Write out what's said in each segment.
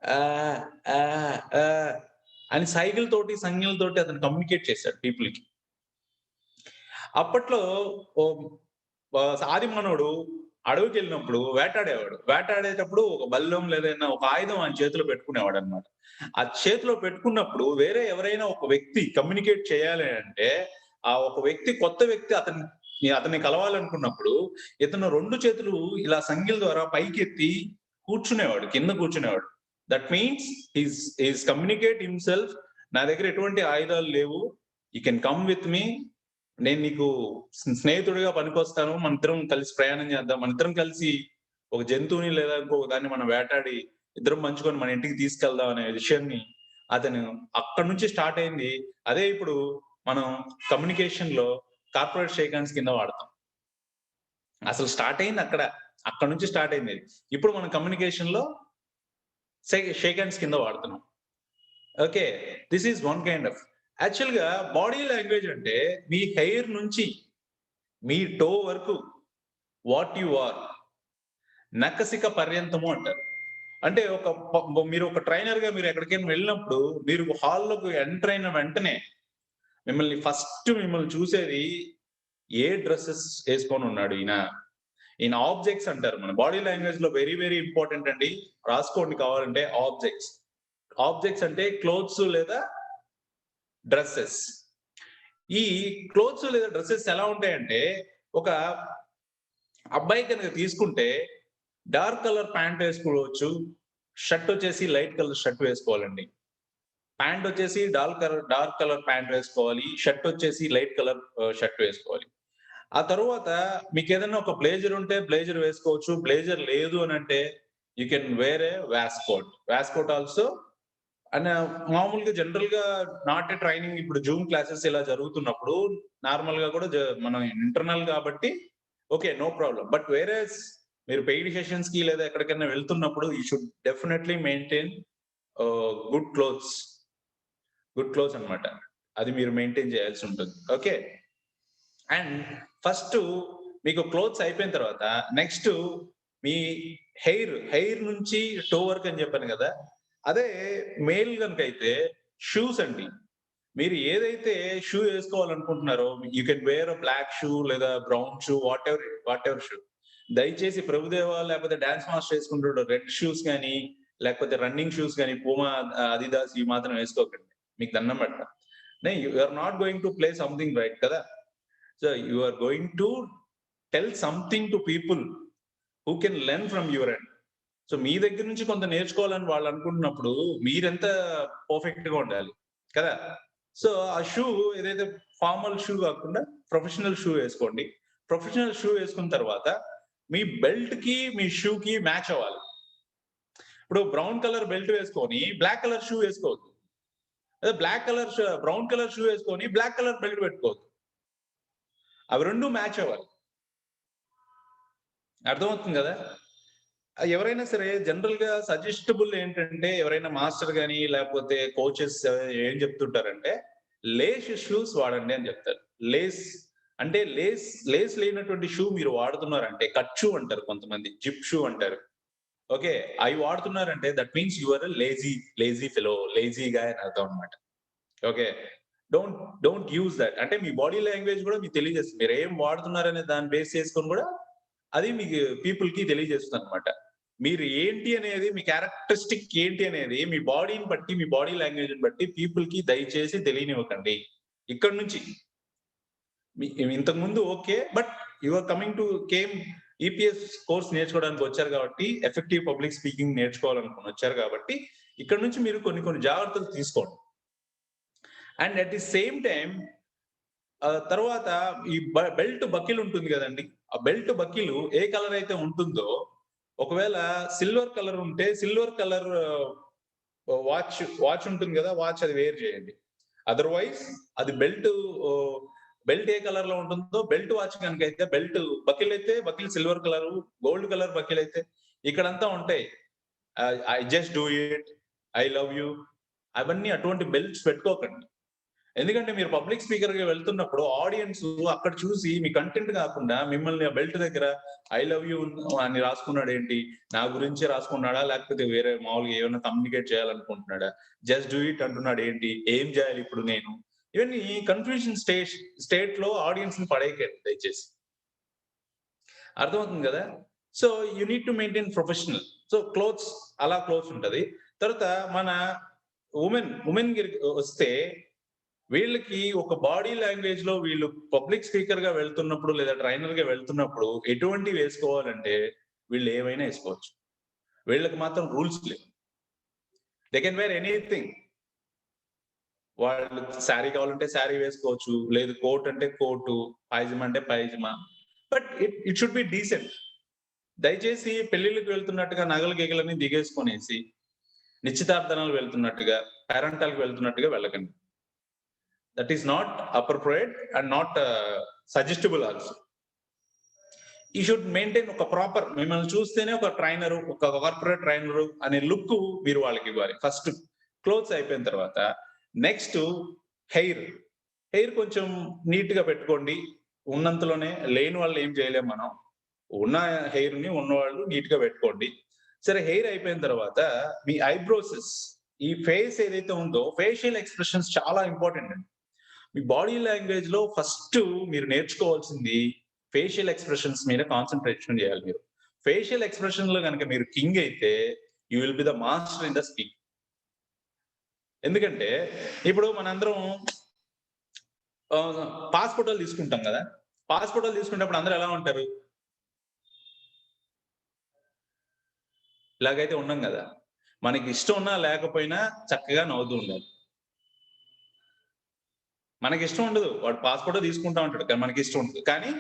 ఆహ్, ఆహ్, అని సైగలతోటి, సంజ్ఞలతోటి అతను కమ్యూనికేట్ చేశాడు పీపుల్‌కి. అప్పట్లో ఓహ్, ఆది మానవుడు అడవికెళ్ళినప్పుడు వేటాడేవాడు. వేటాడేటప్పుడు ఒక బల్లెం లేదన్నా ఒక ఆయుధం ఆయన చేతిలో పెట్టుకునేవాడన్నమాట. ఆ చేతిలో పెట్టుకున్నప్పుడు వేరే ఎవరైనా ఒక వ్యక్తి కమ్యూనికేట్ చేయాలి అంటే, ఆ ఒక వ్యక్తి కొత్త వ్యక్తి అతన్ని కలవాలనుకున్నప్పుడు ఇతను 2 చేతులు ఇలా సంజ్ఞల ద్వారా పైకెత్తి కూర్చునేవాడు. కింద కూర్చునేవాడు. That means he's communicate himself. నా దగ్గర ఎటువంటి ఆయుధాలు లేవు. You can come with me. నేను నీకు స్నేహితుడిగా పనికొస్తాను. మనిద్దరం కలిసి ప్రయాణం చేద్దాం. మనిద్దరం కలిసి ఒక జంతువుని లేదా ఇంకొక దాన్ని మనం వేటాడి ఇద్దరం పంచుకొని మన ఇంటికి తీసుకెళ్దాం అనే విషయాన్ని అతను అక్కడి నుంచి స్టార్ట్ అయింది. అదే ఇప్పుడు మనం కమ్యూనికేషన్‌లో కార్పొరేట్ షేక్ హ్యాండ్స్ కింద వాడతాం. అసలు స్టార్ట్ అయింది అక్కడ. అక్కడి నుంచి స్టార్ట్ అయింది. ఇప్పుడు మనం కమ్యూనికేషన్‌లో షేక్ హ్యాండ్స్ కింద వాడుతున్నాం. Okay. This is one kind of యాక్చువల్‌గా బాడీ లాంగ్వేజ్ అంటే మీ హెయిర్ నుంచి మీ టో వరకు వాట్ యూ ఆర్ నఖశిఖ పర్యంతము అంటారు. అంటే మీరు ఒక ట్రైనర్‌గా మీరు ఎక్కడికైనా వెళ్ళినప్పుడు మీరు హాల్‌లోకి ఎంటర్ అయిన వెంటనే మిమ్మల్ని చూసేది ఏ డ్రెసెస్ ఏసుకొనున్నాడు ఈయన. ఈయన ఆబ్జెక్ట్స్ అంటారు. మన బాడీ లాంగ్వేజ్‌లో వెరీ వెరీ ఇంపార్టెంట్ అండి. రాసుకోండి కావాలంటే ఆబ్జెక్ట్స్. ఆబ్జెక్ట్స్ అంటే క్లోత్స్ లేదా డ్రెసెస్. ఈ క్లోత్స్ లేదా డ్రెసెస్ ఎలా ఉంటాయంటే, ఒక అబ్బాయి గనక తీసుకుంటే డార్క్ కలర్ ప్యాంట్ వేసుకోవచ్చు. షర్ట్ వచ్చేసి లైట్ కలర్ షర్ట్ వేసుకోవాలండి. ప్యాంట్ వచ్చేసి డార్క్ కలర్ ప్యాంట్ వేసుకోవాలి. షర్ట్ వచ్చేసి లైట్ కలర్ షర్ట్ వేసుకోవాలి. ఆ తరువాత మీకేదైనా ఒక బ్లేజర్ ఉంటే బ్లేజర్ వేసుకోవచ్చు. బ్లేజర్ లేదు అనంటే you can wear a waistcoat. Waistcoat also and మామూలుగా జనరల్‌గా నాట్ ఎ ట్రైనింగ్ ఇప్పుడు జూమ్ క్లాసెస్ ఇలా జరుగుతున్నప్పుడు నార్మల్‌గా కూడా మనం ఇంటర్నల్ కాబట్టి ఓకే. No problem. బట్ వేరేస్ మీరు పెయిడ్ సెషన్స్‌కి లేదా ఎక్కడికైనా వెళ్తున్నప్పుడు you should definitely maintain good clothes. Good clothes అన్నమాట. అది మీరు మెయింటైన్ చేయాల్సి ఉంటుంది. ఓకే. అండ్ ఫస్టు మీకు క్లోత్స్ అయిపోయిన తర్వాత నెక్స్టు మీ హెయిర్ నుంచి టో వరకు అని చెప్పాను గదా! అదే మేల్ గనుకైతే షూస్ అండి. మీరు ఏదైతే షూ ఏసుకోవాలనుకుంటున్నారో you can wear a black shoe లేదా బ్రౌన్ షూ వాటెవర్ షూ. దయచేసి ప్రభుదేవా లేకపోతే డాన్స్ మాస్టర్ ఏసుకుంటాడు రెడ్ షూస్ గాని, లేకపోతే రన్నింగ్ షూస్ గాని పూమా, అడిదాస్ ఇవి మాత్రం ఏసుకోకండి. మీకు దండం పెడతా. You are not going to play something right కదా! So you are going to tell something to people who can learn from your end. సో మీ దగ్గర నుంచి కొంత నేర్చుకోవాలని వాళ్ళు అనుకుంటున్నప్పుడు మీరెంత పర్ఫెక్ట్‌గా ఉండాలి కదా! సో ఆ షూ ఏదైతే ఫార్మల్ షూ కాకుండా ప్రొఫెషనల్ షూ ఏసుకోండి. ప్రొఫెషనల్ షూ ఏసుకున్న తర్వాత మీ బెల్ట్‌కి, మీ షూకి మ్యాచ్ అవ్వాలి. ఇప్పుడు బ్రౌన్ కలర్ బెల్ట్ వేసుకొని బ్లాక్ కలర్ షూ ఏసుకోవద్దు. అదే బ్రౌన్ కలర్ షూ ఏసుకొని బ్లాక్ కలర్ బెల్ట్ పెట్టుకోవద్దు. అవి 2 మ్యాచ్ అవ్వాలి. అర్థమవుతుంది గదా! ఎవరైనా సరే జనరల్‌గా సజెస్టబుల్ ఏంటంటే ఎవరైనా మాస్టర్ గాని, లేకపోతే కోచెస్ ఏం చెప్తుంటారంటే, లేస్ షూస్ వాడండి అని చెప్తారు. లేస్ అంటే లేస్ లేనటువంటి షూ మీరు వాడుతున్నారంటే కట్ షూ అంటారు కొంతమంది. జిప్ షూ అంటారు. ఓకే. అవి వాడుతున్నారంటే that means you are a lazy fellow, lazy guy అని అర్థం అన్నమాట. Okay. Don't don't use that. అంటే మీ బాడీ లాంగ్వేజ్ కూడా మీకు తెలియజేస్తుంది. మీరేం వాడుతున్నారనే దాన్ని బేస్ చేసుకొని కూడా అది మీకు పీపుల్‌కి తెలియజేస్తుందన్నమాట. మీరు ఏంటి అనేది మీ క్యారెక్టరిస్టిక్ ఏంటి అనేది మీ బాడీని బట్టి, మీ బాడీ లాంగ్వేజ్‌ని బట్టి పీపుల్‌కి దయచేసి తెలియనివ్వకండి. ఇక్కడి నుంచి మీ ఇంతకుముందు okay. But you are coming to EPS course నేర్చుకోవడానికి వచ్చారు కాబట్టి, ఎఫెక్టివ్ పబ్లిక్ స్పీకింగ్ నేర్చుకోవాలనుకుని వచ్చారు కాబట్టి, ఇక్కడ నుంచి మీరు కొన్ని కొన్ని జాగ్రత్తలు తీసుకోండి. And at the same time తర్వాత ఈ బెల్ట్ బకిల్ ఉంటుంది గదండీ! ఆ బెల్ట్ బకిలు ఏ కలర్ అయితే ఉంటుందో, ఒకవేళ సిల్వర్ కలర్ ఉంటే సిల్వర్ కలర్ వాచ్ ఉంటుంది గదా! వాచ్ అది వేర్ చేయండి. అదర్‌వైస్ అది బెల్ట్ ఏ కలర్‌లో ఉంటుందో బెల్ట్ వాచ్ గనుకైతే బకిల్ అయితే buckle silver colour, gold colour buckle అయితే ఇక్కడంతా ఉంటాయి. I just do it, I love you అవన్నీ అటువంటి బెల్ట్స్ పెట్టుకోకండి. ఎందుకంటే మీరు పబ్లిక్ స్పీకర్‌గా వెళ్తున్నప్పుడు ఆడియన్స్ అక్కడ చూసి మీ కంటెంట్ కాకుండా మిమ్మల్ని ఆ బెల్ట్ దగ్గర ఐ లవ్ యూ అని రాసుకున్నాడేంటి? నా గురించే రాసుకున్నాడా? లేకపోతే వేరే మామూలుగా ఏమన్నా కమ్యూనికేట్ చేయాలనుకుంటున్నాడా? జస్ట్ డూ ఇట్ అంటున్నాడేంటి? ఏం చేయాలి ఇప్పుడు నేను? ఇవన్నీ కన్‌ఫ్యూజన్ స్టేట్‌లో ఆడియన్స్‌ని పడేయకండి దయచేసి. అర్థమవుతుంది గదా! So, you need to maintain professional. So, clothes ఉంటది. తర్వాత మన ఉమెన్ వస్తే వీళ్ళకి ఒక బాడీ లాంగ్వేజ్‌లో వీళ్ళు పబ్లిక్ స్పీకర్‌గా వెళ్తున్నప్పుడు లేదా ట్రైనర్‌గా వెళ్తున్నప్పుడు ఎటువంటివి వేసుకోవాలంటే వీళ్ళు ఏవైనా ఏసుకోవచ్చు. వీళ్ళకి మాత్రం రూల్స్ లేవు. They can wear anything. వాళ్ళు శారీ కావాలంటే శారీ వేసుకోవచ్చు. లేదు కోట్ అంటే కోటు, పైజమా అంటే pyjama. But it should be decent. దయచేసి పెళ్ళిళ్ళకి వెళ్తున్నట్టుగా నగలు, గిగలన్నీ దిగేసుకొనేసి, నిశ్చితార్థనాలు వెళ్తున్నట్టుగా, పేరంటాలకు వెళ్తున్నట్టుగా వెళ్ళకండి. That is not appropriate and not suggestible also. You should maintain ఒక ప్రాపర్ మిమ్మల్ని చూస్తేనే ఒక ట్రైనరు, ఒక కార్పొరేట్ ట్రైనరు అనే లుక్ మీరు వాళ్ళకివ్వాలి. ఫస్ట్ క్లోత్స్ అయిపోయిన తర్వాత నెక్స్ట్ హెయిర్. హెయిర్ కొంచెం నీట్‌గా పెట్టుకోండి. ఉన్నంతలోనే లేని వాళ్ళు ఏం చేయలేం మనం. ఉన్న హెయిర్‌ని ఉన్నవాళ్ళు నీట్‌గా పెట్టుకోండి. సరే హెయిర్ అయిపోయిన తర్వాత మీ ఐబ్రోసెస్ ఈ ఫేస్ ఏదైతే ఉందో ఫేషియల్ ఎక్స్‌ప్రెషన్స్ చాలా ఇంపార్టెంట్ అండి. మీ బాడీ లాంగ్వేజ్‌లో ఫస్ట్ మీరు నేర్చుకోవాల్సింది ఫేషియల్ ఎక్స్‌ప్రెషన్స్ మీద కాన్సంట్రేషన్ చేయాలి మీరు. ఫేషియల్ ఎక్స్‌ప్రెషన్‌లో గనక మీరు కింగ్ అయితే you will be the master in the speak. ఎందుకంటే ఇప్పుడు మనందరం పాస్ ఫోటోలు తీసుకుంటాం గదా! పాస్ ఫోటోలు తీసుకునేటప్పుడు అందరూ ఎలా ఉంటారు? ఇలాగైతే ఉండం గదా! మనకి ఇష్టం ఉన్నా లేకపోయినా చక్కగా నవ్వుతూ ఉండాలి. మనకిష్టం ఉండదు. వాడు పాస్ ఫోటో తీసుకుంటా ఉంటాడు. కానీ మనకిష్టం ఉండదు. కానీ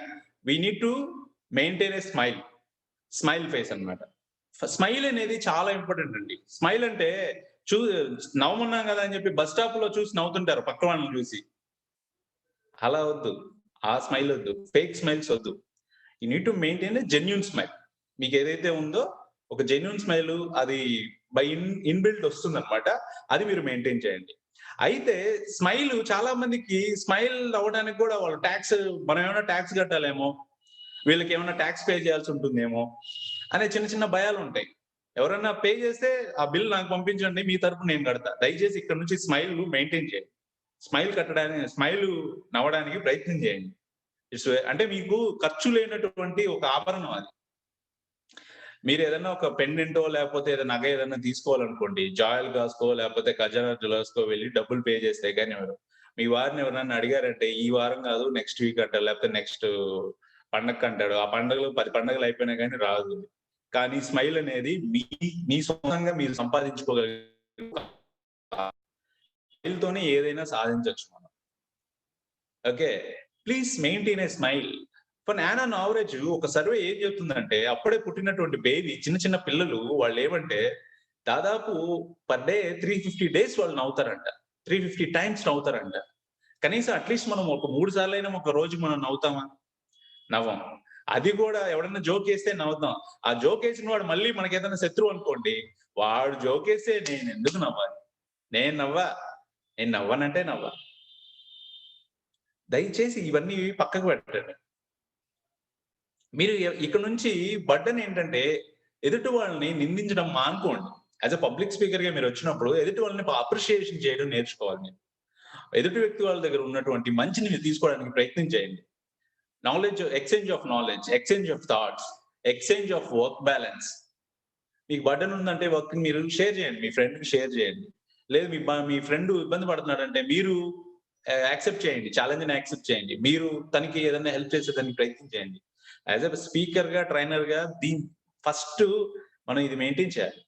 we need to maintain a smile. Smile face అన్నమాట. స్మైల్ అనేది చాలా ఇంపార్టెంట్ అండి. స్మైల్ అంటే చూ నవ్వమన్నాం గదా! అని చెప్పి బస్ స్టాప్‌లో చూసి నవ్వుతుంటారు పక్క వాళ్ళని చూసి. అలా వద్దు. ఆ స్మైల్ వద్దు. ఫేక్ స్మైల్స్ వద్దు. You need to maintain a genuine smile. మీకేదైతే ఉందో ఒక జెన్యూన్ స్మైల్ అది ఇన్‌బిల్ట్ వస్తుందన్నమాట. అది మీరు మెయింటైన్ చేయండి. అయితే స్మైల్ చాలా మందికి స్మైల్ అవ్వడానికి కూడా వాళ్ళు మనం ఏమైనా టాక్స్ కట్టాలేమో, వీళ్ళకేమైనా టాక్స్ పే చేయాల్సి ఉంటుందేమో అనే చిన్న చిన్న భయాలుంటాయి. ఎవరైనా పే చేస్తే ఆ బిల్ నాకు పంపించండి. మీ తరపున నేను కడతా. దయచేసి ఇక్కడ నుంచి స్మైల్ మెయింటైన్ చేయండి. స్మైల్ నవ్వడానికి ప్రయత్నం చేయండి. అంటే మీకు ఖర్చు లేనటువంటి ఒక ఆభరణం అది. మీరేదన్నా ఒక పెండెంటో లేకపోతే ఏదైనా నగ ఏదన్నా తీసుకోవాలనుకోండి. జాయలుకాస్‌కో లేకపోతే ఖజానా జ్యువెల్లర్స్‌కో వెళ్లి డబ్బులు పే చేస్తే గాని ఇవ్వరు. మీ వారిని ఎవరైనా అడిగారంటే ఈ వారం కాదు నెక్స్ట్ వీక్ అంటారు. లేకపోతే నెక్స్ట్ పండగకంటాడు. ఆ పండుగలు 10 పండుగలు అయిపోయినా గాని రాదు. కానీ స్మైల్ అనేది మీ సొంతంగా మీరు సంపాదించుకోగలిగే స్మైల్‌తోనే ఏదైనా సాధించొచ్చు మనం. Okay. Please maintain a smile. For an on average ఒక సర్వే ఏం చెప్తుందంటే, అప్పుడే పుట్టినటువంటి బేబీ చిన్న చిన్న పిల్లలు వాళ్ళేమంటే, దాదాపు పర్ డే 350 డేస్ వాళ్ళు నవ్వుతారంట. 350 టైమ్స్ నవ్వుతారంట. కనీసం అట్‌లీస్ట్ మనం ఒక 3 సార్లైనా ఒక రోజుకి మనం నవ్వుతామా? నవ్వం. అది గూడా ఎవడన్నా జోకేస్తే నవ్వుతాం. ఆ జోకేసిన వాడు మళ్ళీ మనకేదైనా శత్రువు అనుకోండి, వాడు జోకేస్తే నేనెందుకు నవ్వాలి? నేను నవ్వా. నేను నవ్వనంటే నవ్వ. దయచేసి ఇవన్నీ పక్కకు పెట్టండి. మీరు ఇక నుంచి బర్డెన్ ఏంటంటే, ఎదుటి వాళ్ళని నిందించడం మానుకోండి. యాస్ ఎ పబ్లిక్ స్పీకర్‌గా మీరొచ్చినప్పుడు ఎదుటి వాళ్ళని అప్రిషియేషన్ చేయడం నేర్చుకోవాలి మీరు. ఎదుటి వ్యక్తి వాళ్ళ దగ్గర ఉన్నటువంటి మంచిని మీరు తీసుకోవడానికి ప్రయత్నం చేయండి. Exchange of thoughts, exchange of work balance. మీకు బర్డెన్ ఉందంటే వర్క్‌ని మీరు షేర్ చేయండి. మీ ఫ్రెండ్‌కి షేర్ చేయండి. లేదు మీ ఫ్రెండ్ ఇబ్బంది పడుతున్నాడంటే మీరు యాక్సెప్ట్ చేయండి. ఛాలెంజ్‌ని యాక్సెప్ట్ చేయండి. మీరు తనకి ఏదైనా హెల్ప్ చేసేదానికి ప్రయత్నం చేయండి. యాస్ ఎ స్పీకర్‌గా, ట్రైనర్‌గా ఫస్ట్ మనం ఇది మెయింటైన్ చేయాలి.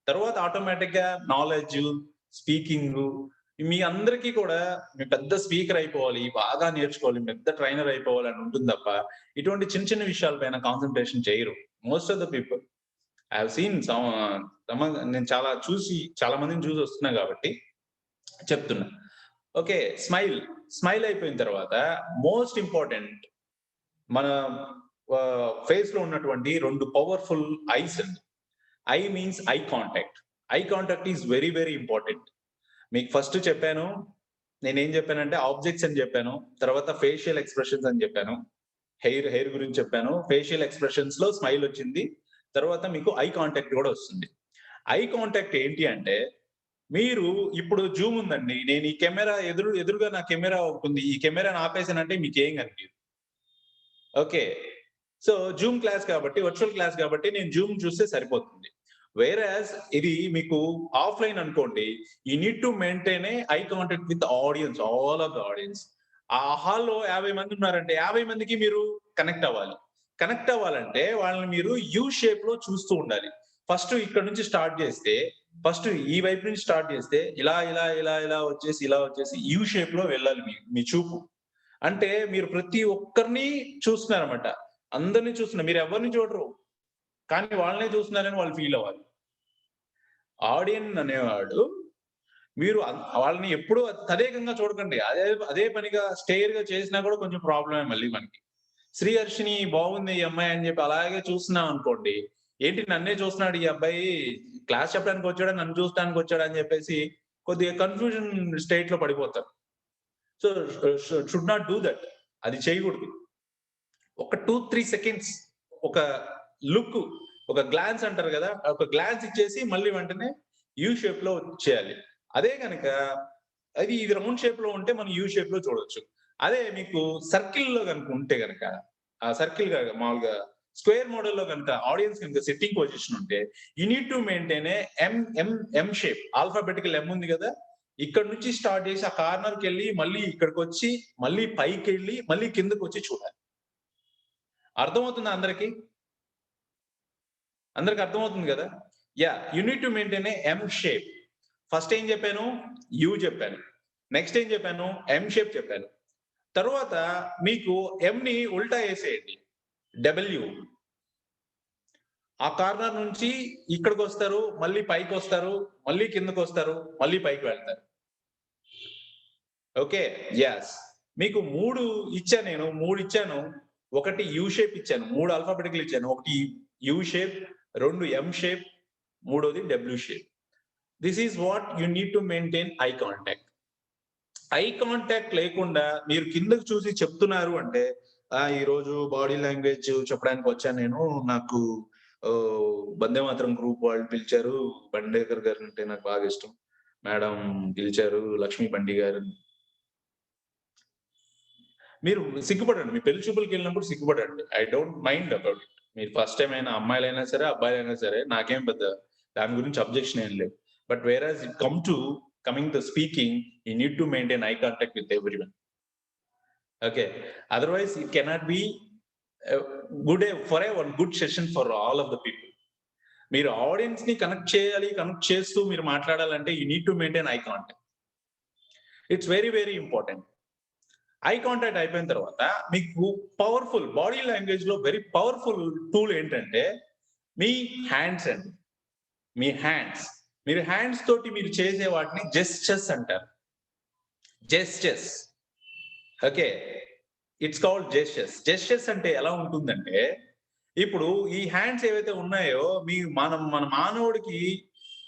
తర్వాత ఆటోమేటిక్‌గా నాలెడ్జు, స్పీకింగు మీ అందరికీ కూడా మీరు పెద్ద స్పీకర్ అయిపోవాలి, బాగా నేర్చుకోవాలి, పెద్ద ట్రైనర్ అయిపోవాలి అని ఉంటుంది తప్ప, ఇటువంటి చిన్న చిన్న విషయాల పైన కాన్సంట్రేషన్ చేయరు. Most of the people. I have seen నేను చాలా మందిని చూసి వస్తున్నా కాబట్టి చెప్తున్నా. ఓకే. స్మైల్ అయిపోయిన తర్వాత మోస్ట్ ఇంపార్టెంట్ మన ఫేస్‌లో ఉన్నటువంటి 2 పవర్‌ఫుల్ ఐస్ అండి. I means eye contact. Eye contact is very important. మీకు ఫస్ట్ చెప్పాను. నేనేం చెప్పానంటే ఆబ్జెక్ట్స్ అని చెప్పాను. తర్వాత ఫేషియల్ ఎక్స్‌ప్రెషన్స్ అని చెప్పాను. హెయిర్ గురించి చెప్పాను. ఫేషియల్ ఎక్స్‌ప్రెషన్స్‌లో స్మైల్ వచ్చింది. తర్వాత మీకు ఐ కాంటాక్ట్ కూడా వస్తుంది. ఐ కాంటాక్ట్ ఏంటి అంటే, మీరు ఇప్పుడు జూమ్ ఉందండి. నేను ఈ కెమెరా ఎదురుగా నా కెమెరా ఒకటుంది. ఈ కెమెరాని ఆపేసానంటే మీకేం కనిపియదు. ఓకే. సో, జూమ్ క్లాస్ కాబట్టి, వర్చువల్ క్లాస్ కాబట్టి నేను జూమ్ చూస్తే సరిపోతుంది. వేరాజ్ ఇది మీకు ఆఫ్‌లైన్ అనుకోండి. You need to maintain eye contact with audience, all of the audience. ఆ హాల్‌లో 50 మంది ఉన్నారంటే 50 మందికి మీరు కనెక్ట్ అవ్వాలి. కనెక్ట్ అవ్వాలంటే వాళ్ళని మీరు యూ షేప్‌లో చూస్తూ ఉండాలి. ఫస్ట్ ఇక్కడ నుంచి స్టార్ట్ చేస్తే, ఫస్ట్ ఈ వైపు నుంచి స్టార్ట్ చేస్తే ఇలా వచ్చేసి, ఇలా వచ్చేసి యూ షేప్‌లో వెళ్ళాలి మీ చూపు. అంటే మీరు ప్రతి ఒక్కరిని చూస్తున్నారన్నమాట. అందరిని చూస్తున్నారు. మీరెవరిని చూడరు. కానీ వాళ్ళనే చూస్తున్నారని వాళ్ళు ఫీల్ అవ్వాలి. ఆడియన్స్ అనేవాడు మీరు వాళ్ళని ఎప్పుడూ తదేకంగా చూడకండి. అదే అదే పనిగా స్టెయిర్‌గా చేసినా కూడా కొంచెం ప్రాబ్లమే మళ్ళీ మనకి. శ్రీహర్షిని బాగుంది ఈ అమ్మాయి అని చెప్పి అలాగే చూస్తున్నాం అనుకోండి. ఏంటి నన్నే చూస్తున్నాడు ఈ అబ్బాయి క్లాస్ చెప్పడానికి వచ్చాడా? నన్ను చూడటానికి వచ్చాడా? అని చెప్పేసి కొద్దిగా కన్‌ఫ్యూజన్ స్టేట్‌లో పడిపోతారు. So, should not do that. అది చేయకూడదు. ఒక 2, 3 సెకండ్స్ ఒక లుక్, ఒక గ్లాన్స్ అంటారు గదా! ఒక గ్లాన్స్ ఇచ్చేసి మళ్ళీ వెంటనే యూ షేప్‌లో చేయాలి. అదే గనక ఇది రౌండ్ షేప్‌లో ఉంటే మనం యూ షేప్‌లో చూడొచ్చు. అదే మీకు సర్కిల్‌లో గనుక ఉంటే గనక ఆ సర్కిల్‌గా మామూలుగా స్క్వేర్ మోడల్‌లో గనుక ఆడియన్స్ గనుక సిట్టింగ్ పొజిషన్ ఉంటే you need to maintain M shape. Alphabetical M ఉంది గదా! ఇక్కడి నుంచి స్టార్ట్ చేసి ఆ కార్నర్‌కెళ్ళి మళ్ళీ ఇక్కడికొచ్చి, మళ్ళీ పైకెళ్ళి, మళ్ళీ కిందకొచ్చి చూడాలి. అర్థమవుతుందా అందరికి? అందరికి అర్థమవుతుంది గదా! Yeah! You need to maintain M shape. First ఏం జెప్పాను? యూ జెప్పాను. నెక్స్ట్ ఏం జెప్పాను? ఎం షేప్ చెప్పాను. తరువాత మీకు ఎంని ఉల్టా యేసేయండి. డబ్ల్యూ. ఆ కార్నర్ నుంచి ఇక్కడికొస్తారు, మళ్ళీ పైకొస్తారు, మళ్ళీ కిందకొస్తారు, మళ్ళీ పైకి వెళ్తారు. ఓకే. యెస్. మీకు 3 ఇచ్చా నేను. 3 ఇచ్చాను. ఒకటి యూ షేప్ ఇచ్చాను. 3 ఆల్ఫాబెటికల్ ఇచ్చాను. ఒకటి యూ షేప్, 2 ఎం షేప్, మూడోది W shape. This is what you need to maintain eye contact. Eye contact లేకుండా మీరు కిందకి చూసి చెప్తున్నారు అంటే, ఈరోజు బాడీ లాంగ్వేజ్ చెప్పడానికి వచ్చాను నేను. నాకు వందే మాతరం గ్రూప్ వాళ్ళు పిలిచారు. బండేకర్ గారంటే నాకు బాగా ఇష్టం. మేడం పిలిచారు. లక్ష్మీ బండి గారు మీరు సిగ్గుపడండి. మీ పెళ్లి చూపులకెళ్ళినప్పుడు సిగ్గుపడండి. I don't mind about it. మీరు ఫస్ట్ టైమ్ అయినా అమ్మాయిలైనా సరే, అబ్బాయిలైనా సరే నాకేం పెద్ద దాని గురించి అబ్జెక్షన్ ఏం లేదు. But whereas it coming to speaking, you need to maintain eye contact with everyone. Okay. Otherwise it cannot be one good session for all of the people. మీరు ఆడియన్స్‌ని కనెక్ట్ చేయాలి. కనెక్ట్ చేస్తూ మీరు మాట్లాడాలంటే you need to maintain eye contact. It's very, very important. Eye contact అయిపోయిన తర్వాత మీకు powerful body లాంగ్వేజ్‌లో వెరీ పవర్‌ఫుల్ టూల్ ఏంటంటే మీ హ్యాండ్స్ అండి. మీ హ్యాండ్స్. మీరు హ్యాండ్స్ తోటి మీరు చేసే వాటిని జెస్చర్స్ అంటారు. Gestures. Okay. It's called gestures. Gestures అంటే ఎలా ఉంటుందంటే, ఇప్పుడు ఈ హ్యాండ్స్ ఏవైతే ఉన్నాయో మన మానవుడికి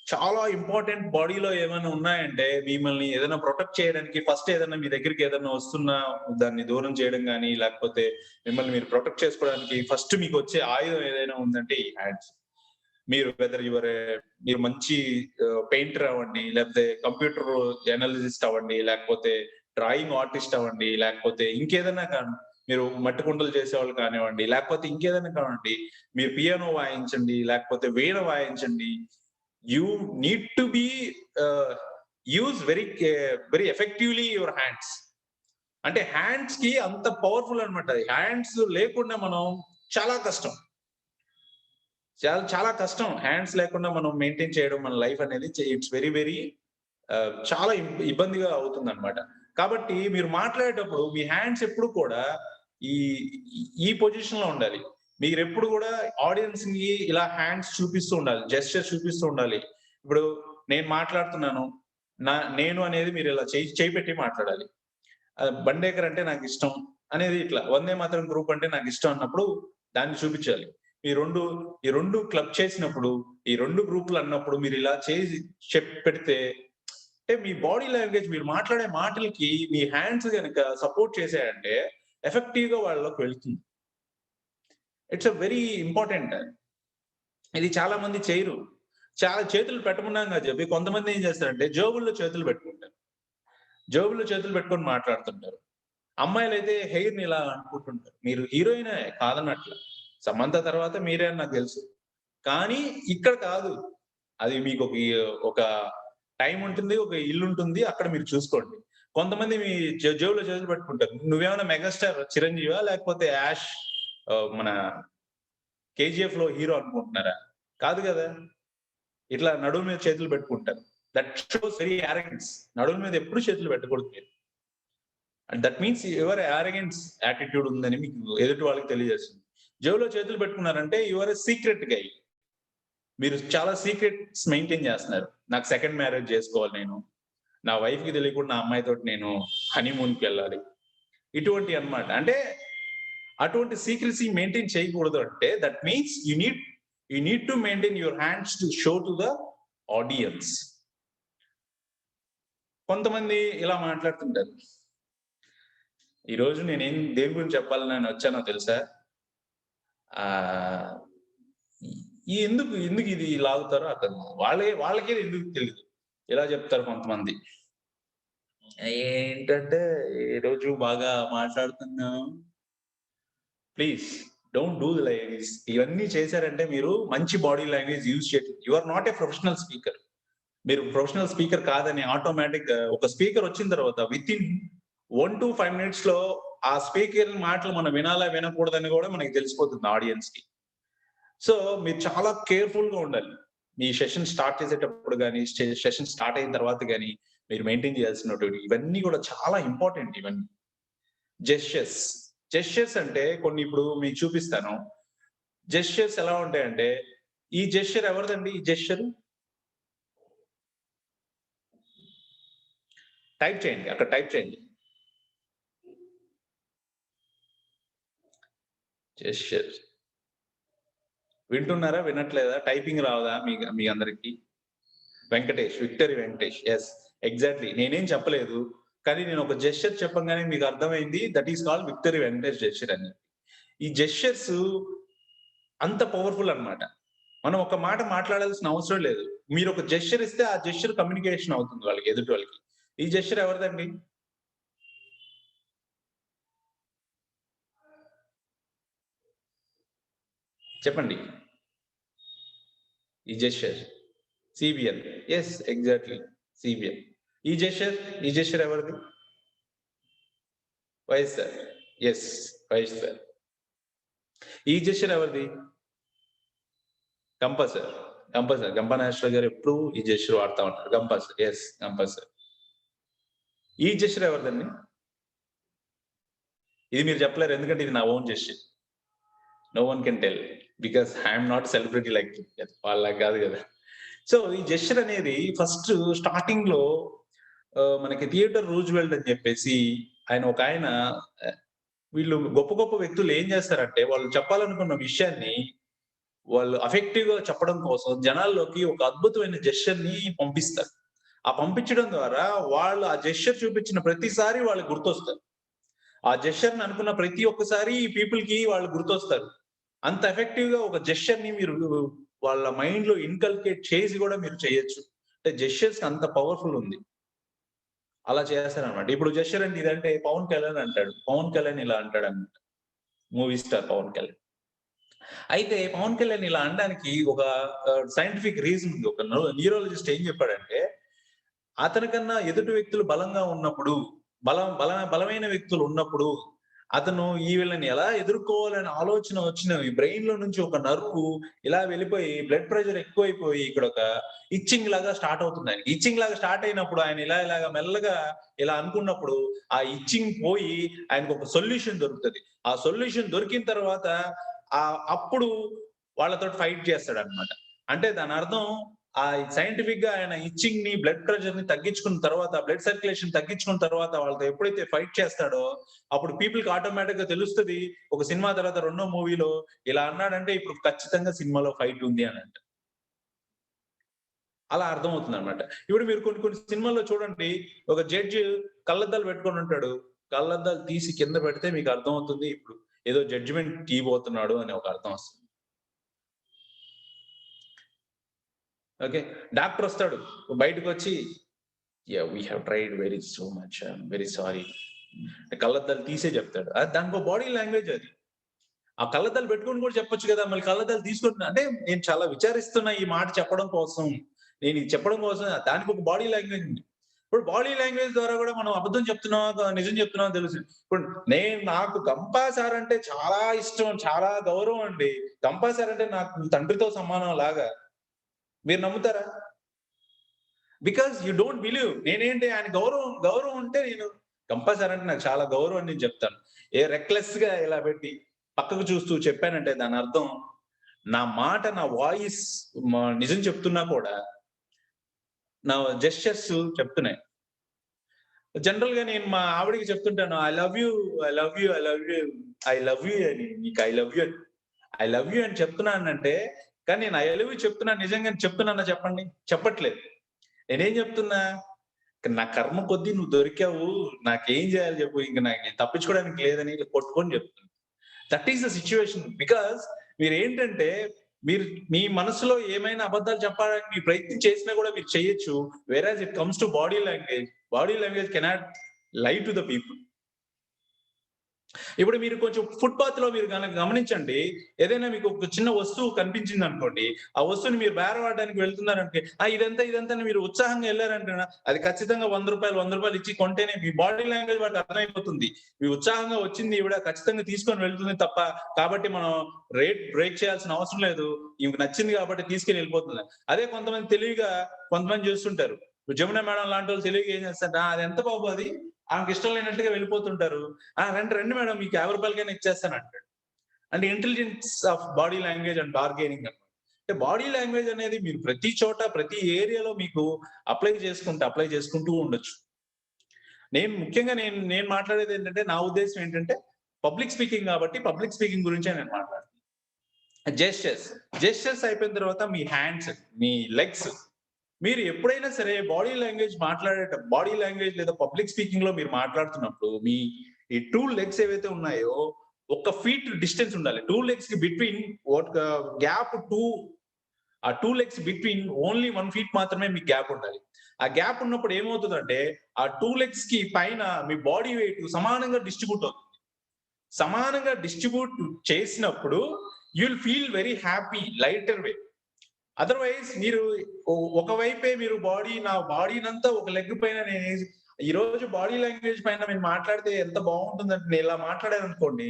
చాలా ఇంపార్టెంట్ బాడీలో ఏమైనా ఉన్నాయంటే, మిమ్మల్ని ఏదైనా ప్రొటెక్ట్ చేయడానికి ఫస్ట్ ఏదైనా మీ దగ్గరికి ఏదైనా వస్తున్నా దాన్ని దూరం చేయడం గాని, లేకపోతే మిమ్మల్ని మీరు ప్రొటెక్ట్ చేసుకోవడానికి ఫస్ట్ మీకొచ్చే ఆయుధం ఏదైనా ఉందంటే ఈ హ్యాండ్స్. మీరు వెదర్ మీరు మంచి పెయింటర్ అవ్వండి, లేకపోతే కంప్యూటర్ ఎనాలిసిస్ట్ అవ్వండి, లేకపోతే డ్రాయింగ్ ఆర్టిస్ట్ అవ్వండి, లేకపోతే ఇంకేదైనా మీరు మట్టి కుండలు చేసేవాళ్ళు కానివ్వండి, లేకపోతే ఇంకేదైనా కానివ్వండి, మీరు పియానో వాయించండి, లేకపోతే వీణ వాయించండి. You need to be use very effectively your hands. అంటే హ్యాండ్స్‌కి అంత పవర్‌ఫుల్ అన్నమాట. హ్యాండ్స్ లేకుండా మనం చాలా కష్టం. చాలా చాలా కష్టం. హ్యాండ్స్ లేకుండా మనం మెయింటైన్ చేయడం మన లైఫ్ అనేది ఇట్స్ వెరీ వెరీ చాలా ఇబ్బందిగా అవుతుందన్నమాట. కాబట్టి మీరు మాట్లాడేటప్పుడు మీ హ్యాండ్స్ ఎప్పుడు కూడా ఈ ఈ పొజిషన్‌లో ఉండాలి. మీరెప్పుడు కూడా ఆడియన్స్‌కి ఇలా హ్యాండ్స్ చూపిస్తూ ఉండాలి. జెస్చర్స్ చూపిస్తూ ఉండాలి. ఇప్పుడు నేను మాట్లాడుతున్నాను. నేను అనేది మీరు ఇలా చెయ్యి పెట్టి మాట్లాడాలి. బండేకర్ అంటే నాకిష్టం అనేది ఇట్లా. వందే మాతరం గ్రూప్ అంటే నాకిష్టం అన్నప్పుడు దాన్ని చూపించాలి. ఈ 2 ఈ 2 క్లబ్ చేసినప్పుడు, ఈ 2 గ్రూప్‌లు అన్నప్పుడు మీరిలా చేసి పెడితే అంటే మీ బాడీ లాంగ్వేజ్, మీరు మాట్లాడే మాటలకి మీ హ్యాండ్స్ గనక సపోర్ట్ చేసాయంటే ఎఫెక్టివ్ గా వాళ్ళలోకి వెళ్తుంది. It's very important. ఇది చాలా మంది చేయరు. చాలా చేతులు పెట్టమన్నాం అని చెప్పి కొంతమంది ఏం చేస్తారంటే జేబుల్లో చేతులు పెట్టుకుంటారు. జేబుల్లో చేతులు పెట్టుకొని మాట్లాడుతుంటారు. అమ్మాయిలైతే హెయిర్‌ని ఇలా అనుకుంటుంటారు. మీరు హీరోయినే కాదనట్ల. సమంత తర్వాత మీరే అని నాకు తెలుసు. కానీ ఇక్కడ కాదు. అది మీకు ఒక టైమ్ ఉంటుంది. ఒక ఇల్లుంటుంది. అక్కడ మీరు చూసుకోండి. కొంతమంది మీ జేబులో చేతులు పెట్టుకుంటారు. నువ్వేమైనా మెగాస్టార్ చిరంజీవా? లేకపోతే మన 'కేజీఎఫ్‌లో' హీరో అనుకుంటున్నారా? కాదు గదా! ఇట్లా నడుము మీద చేతులు పెట్టుకుంటారు. That shows very arrogance. నడుము మీద ఎప్పుడు చేతులు పెట్టకూడదు మీరు. And that means your arrogance attitude ఉందని మీకు ఎదుటి వాళ్ళకి తెలియజేస్తుంది. జేబులో చేతులు పెట్టుకున్నారంటే యు ఆర్ ఎ సీక్రెట్ గై. మీరు చాలా సీక్రెట్స్ మెయింటైన్ చేస్తున్నారు. నాకు సెకండ్ మ్యారేజ్ చేసుకోవాలి నేను. నా వైఫ్‌కి తెలియకుండా నా అమ్మాయితోటి నేను హనీమూన్‌కెళ్ళాలి. ఇటువంటివి అన్నమాట. అంటే అటువంటి సీక్రెసీ మెయింటైన్ చేయకూడదు అంటే that means you need to maintain your hands to show to the audience. కొంతమంది ఇలా మాట్లాడుతుంటారు. ఈరోజు దేని గురించి చెప్పాలని వచ్చానో తెలుసా? ఆహ్, ఎందుకు ఎందుకు ఇది లాగుతారో అర్థం కాదు. వాళ్ళకే ఎందుకు తెలీదు. ఇలా చెప్తారు కొంతమంది. ఏంటంటే ఈరోజు బాగా మాట్లాడుతున్నాం. Please don't do like this. ఇవన్నీ చేశారంటే మీరు మంచి బాడీ లాంగ్వేజ్ యూజ్ చేయట్లేదు. You are not a professional speaker. మీరు ప్రొఫెషనల్ స్పీకర్ కాదని ఆటోమేటిక్ ఒక స్పీకర్ వచ్చిన తర్వాత వితిన్ 1-5 మినిట్స్ లో ఆ స్పీకర్ మాటలు మనం వినాలా వినకూడదని కూడా మనకి తెలిసిపోతుంది ఆడియన్స్ కి. సో మీరు చాలా కేర్ఫుల్ గా ఉండాలి. మీ సెషన్ స్టార్ట్ చేసేటప్పుడు గానీ, సెషన్ స్టార్ట్ అయిన తర్వాత గానీ మీరు మెయింటైన్ చేయాల్సినటువంటి ఇవన్నీ కూడా చాలా ఇంపార్టెంట్ ఇవన్నీ. జెస్చర్స్. జెస్చర్స్ అంటే కొన్ని ఇప్పుడు మీకు చూపిస్తాను. జెస్చర్స్ ఎలా ఉంటాయంటే, ఈ జెస్చర్ ఎవరిదండి ఈ జెస్చర్? టైప్ చేయండి. అక్కడ టైప్ చేయండి. జెస్చర్. వింటున్నారా? వినట్లేదా? టైపింగ్ రావదా మీ అందరికి? Venkatesh. Victory Venkatesh. Yes. Exactly. నేనేం చెప్పలేదు. కానీ నేను ఒక జెస్చర్ చెప్పంగానే మీకు అర్థమైంది. That is called victory Venkatesh gesture అని. ఈ జెస్చర్స్ అంత పవర్‌ఫుల్ అన్నమాట. మనం ఒక మాట మాట్లాడాల్సిన అవసరం లేదు. మీరు ఒక జెస్చర్ ఇస్తే ఆ జెస్చర్ కమ్యూనికేషన్ అవుతుంది వాళ్ళకి ఎదుటి వాళ్ళకి. ఈ జెస్చర్ ఎవరిదండి? చెప్పండి. ఈ gesture. CBN. Yes. Exactly. CBN. ఈ జెస్చర్ ఎవరిది? వైఎస్ఆర్. యెస్. వైఎస్ఆర్. ఈ జెస్చర్ ఎవరిది? గంప సార్. గంప నాగేశ్వరరావు గారు ఎప్పుడు ఈ జెస్చర్ వాడుతా ఉంటారు. Gampa sir. Yes. Gampa sir. ఈ జెస్చర్ ఎవరిదండి? ఇది మీరు చెప్పలేరు. ఎందుకంటే ఇది నా own gesture. No one can tell. Because I am not celebrity like వాళ్ళలాగా కాదు కదా! సో ఈ జెస్చర్ అనేది ఫస్ట్ స్టార్టింగ్‌లో మనకి థియేటర్ రూజ్వెల్ట్ అని చెప్పేసి ఒకాయన వీళ్ళు గొప్ప గొప్ప వ్యక్తులు ఏం చేస్తారంటే వాళ్ళు చెప్పాలనుకున్న విషయాన్ని వాళ్ళు ఎఫెక్టివ్‌గా చెప్పడం కోసం జనాల్లోకి ఒక అద్భుతమైన జెస్చర్‌ని పంపిస్తారు. ఆ పంపించడం ద్వారా వాళ్ళు ఆ జెస్చర్ చూపించిన ప్రతిసారి వాళ్ళకి గుర్తొస్తారు. ఆ జెస్చర్‌ని అనుకున్న ప్రతి ఒక్కసారి ఈ పీపుల్‌కి వాళ్ళు గుర్తొస్తారు. అంత ఎఫెక్టివ్‌గా ఒక జెస్చర్‌ని మీరు వాళ్ళ మైండ్‌లో ఇన్కల్కేట్ చేసి కూడా మీరు చేయొచ్చు. అంటే జెస్చర్స్‌కి అంత పవర్‌ఫుల్ ఉంది. అలా చేస్తారనమాట. ఇప్పుడు జెస్చర్ అంటే ఇదంటే పవన్ కళ్యాణ్ అంటాడు. పవన్ కళ్యాణ్ ఇలా అంటాడన్నమాట. Movie star Pawan Kalyan. అయితే పవన్ కళ్యాణ్ ఇలా అనడానికి ఒక సైంటిఫిక్ రీజన్ ఉంది. ఒక న్యూరాలజిస్ట్ ఏం చెప్పాడంటే, అతనికన్నా ఎదుటి వ్యక్తులు బలంగా ఉన్నప్పుడు, బలమైన వ్యక్తులు ఉన్నప్పుడు, అతను వీళ్ళని ఎలా ఎదుర్కోవాలనే ఆలోచన వచ్చిన ఈ బ్రెయిన్‌లో నుంచి ఒక నర్వ్ ఇలా వెళ్ళిపోయి బ్లడ్ ప్రెషర్ ఎక్కువైపోయి ఇక్కడ ఒక ఇచ్చింగ్ లాగా స్టార్ట్ అవుతుంది ఆయనకి. ఇచ్చింగ్ లాగా స్టార్ట్ అయినప్పుడు ఆయన ఇలాగ మెల్లగా ఇలా అనుకున్నప్పుడు ఆ ఇచ్చింగ్ పోయి ఆయనకు ఒక సొల్యూషన్ దొరుకుతది. ఆ సొల్యూషన్ దొరికిన తర్వాత అప్పుడు వాళ్ళతోటి ఫైట్ చేస్తాడన్నమాట. అంటే దాని అర్థం సైంటిఫిక్ గా ఆయన ఇచ్చింగ్ ని, బ్లడ్ ప్రెషర్ ని తగ్గించుకున్న తర్వాత, బ్లడ్ సర్క్యులేషన్ తగ్గించుకున్న తర్వాత వాళ్ళతో ఎప్పుడైతే ఫైట్ చేస్తాడో, అప్పుడు పీపుల్ కి ఆటోమేటిక్ గా తెలుస్తది. ఒక సినిమా తర్వాత రెండో మూవీలో ఇలా అన్నాడంటే ఇప్పుడు ఖచ్చితంగా సినిమాలో ఫైట్ ఉంది అని అంట. అలా అర్థమవుతుంది అనమాట. ఇప్పుడు మీరు కొన్ని కొన్ని సినిమాల్లో చూడండి, ఒక జడ్జి కళ్ళద్దాలు పెట్టుకొని ఉంటాడు. కళ్ళద్దాలు తీసి కింద పెడితే మీకు అర్థమవుతుంది ఇప్పుడు ఏదో జడ్జిమెంట్ ఇవ్వబోతున్నాడు అని ఒక అర్థం వస్తుంది. ఓకే. డాక్టర్ వస్తాడు. బయటకొచ్చి yeah! We have tried very so much. I am very sorry. కళ్ళద్దాలు తీసే చెప్తాడు. దానికో బాడీ లాంగ్వేజ్ అది. ఆ కళ్ళద్దాలు పెట్టుకొని కూడా చెప్పొచ్చు కదా! మళ్ళీ కళ్ళద్దాలు తీసుకొని అంటే నేను చాలా విచారిస్తున్నా ఈ మాట చెప్పడం కోసం. నేను ఇది చెప్పడం కోసం దానికి ఒక బాడీ లాంగ్వేజ్ ఉంది. ఇప్పుడు బాడీ లాంగ్వేజ్ ద్వారా కూడా మనం అబద్ధం చెప్తున్నామా, నిజం చెప్తున్నామా తెలుసు. ఇప్పుడు నాకు గంపా సార్ అంటే చాలా ఇష్టం, చాలా గౌరవం అండి. గంపా సార్ అంటే నాకు తండ్రితో సమానం లాగా. మీరు నమ్ముతారా? Because you don't believe. నేనేంటి ఆయన గౌరవం ఉంటే నేను గంపా సార్ అంటే నాకు చాలా గౌరవం అని నేను చెప్తాను. రెక్లెస్‌గా ఇలా పెట్టి పక్కకు చూస్తూ చెప్పానంటే దాని అర్థం నా మాట, నా వాయిస్ నిజం చెప్తున్నా కూడా నా జెస్చర్స్ చెప్తున్నాయి. జనరల్‌గా నేను మా ఆవిడకి చెప్తుంటాను. I love you, I love you, I love you, I love you అని. నీకు ఐ లవ్ యూ అని. ఐ లవ్ యూ అని చెప్తున్నానంటే కానీ నేను ఐ లవ్ యూ చెప్తున్నాను నిజంగానే చెప్తున్నానా చెప్పండి? చెప్పట్లేదు. నేనేం చెప్తున్నా? నా కర్మ కొద్దీ నువ్వు దొరికావు. నాకేం చేయాలి చెప్పు? ఇంక నాకు తప్పించుకోవడానికి లేదని కొట్టుకొని చెప్తున్నా. That is the situation. Because మీరేంటంటే మీరు మీ మనసులో ఏమైనా అబద్ధాలు చెప్పడానికి మీరు ప్రయత్నం చేసినా కూడా మీరు చేయొచ్చు. Whereas it comes to body language. Body language cannot lie to the people. ఇప్పుడు మీరు కొంచెం ఫుట్‌పాత్‌లో మీరు గనక గమనించండి. ఏదైనా మీకు ఒక చిన్న వస్తువు కనిపించిందనుకోండి. ఆ వస్తువుని మీరు బేరమాడడానికి వెళ్తున్నారంటే, ఇదంతా అని మీరు ఉత్సాహంగా ఎళ్లారంటే అది ఖచ్చితంగా రూ. 100 ఇచ్చి కొంటేనే మీ బాడీ లాంగ్వేజ్ వాడికి అర్థమైపోతుంది. మీ ఉత్సాహంగా వచ్చింది ఈవిడ ఖచ్చితంగా తీసుకొని వెళ్తుంది తప్ప, కాబట్టి మనం రేట్ బ్రేక్ చేయాల్సిన అవసరం లేదు. ఈమెకు నచ్చింది కాబట్టి తీసుకొని ఎళ్ళిపోతుంది. అదే కొంతమంది చూస్తుంటారు. జమున మేడం లాంటోళ్ళు తెలివిగా ఏం చేస్తారంటే, "అదెంత బాబు అది?" ఆమెకి ఇష్టం లేనట్టుగా వెళ్ళిపోతుంటారు. రండి, రండి మేడం మీకు రూ. 50కైనా ఇచ్చేస్తానంటాడు. అంటే intelligence of body language and bargaining అన్నమాట. అంటే బాడీ లాంగ్వేజ్ అనేది మీరు ప్రతి చోట, ప్రతి ఏరియాలో మీకు అప్లై చేసుకుంటూ ఉండొచ్చు. ముఖ్యంగా నేను మాట్లాడేదేంటంటే, నా ఉద్దేశ్యం ఏంటంటే, పబ్లిక్ స్పీకింగ్ కాబట్టి, పబ్లిక్ స్పీకింగ్ గురించే నేను మాట్లాడుతున్నాను. జెస్చర్స్. జెస్చర్స్ అయిపోయిన తర్వాత మీ హ్యాండ్స్, మీ లెగ్స్ మీరు ఎప్పుడైనా సరే బాడీ లాంగ్వేజ్ లేదా పబ్లిక్ స్పీకింగ్ లో మీరు మాట్లాడుతున్నప్పుడు ఈ 2 లెగ్స్ ఏవైతే ఉన్నాయో ఒక ఫీట్ డిస్టెన్స్ ఉండాలి. 2 లెగ్స్ కి బిట్వీన్ గ్యాప్ 2 ఆ 2 లెగ్స్ బిట్వీన్ ఓన్లీ 1 ఫీట్ మాత్రమే మీకు గ్యాప్ ఉండాలి. ఆ గ్యాప్ ఉన్నప్పుడు ఏమవుతుందంటే ఆ 2 లెగ్స్ కి పైన మీ బాడీ వెయిట్ సమానంగా డిస్ట్రిబ్యూట్ అవుతుంది. సమానంగా డిస్ట్రిబ్యూట్ చేసినప్పుడు you will feel very happy lighter way. Otherwise మీరు ఒకవైపే మీరు నా బాడీనంతా ఒక లెగ్ పైన ఈ రోజు బాడీ లాంగ్వేజ్ పైన మీరు మాట్లాడితే ఎంత బాగుంటుందంటే నేను ఇలా మాట్లాడాననుకోండి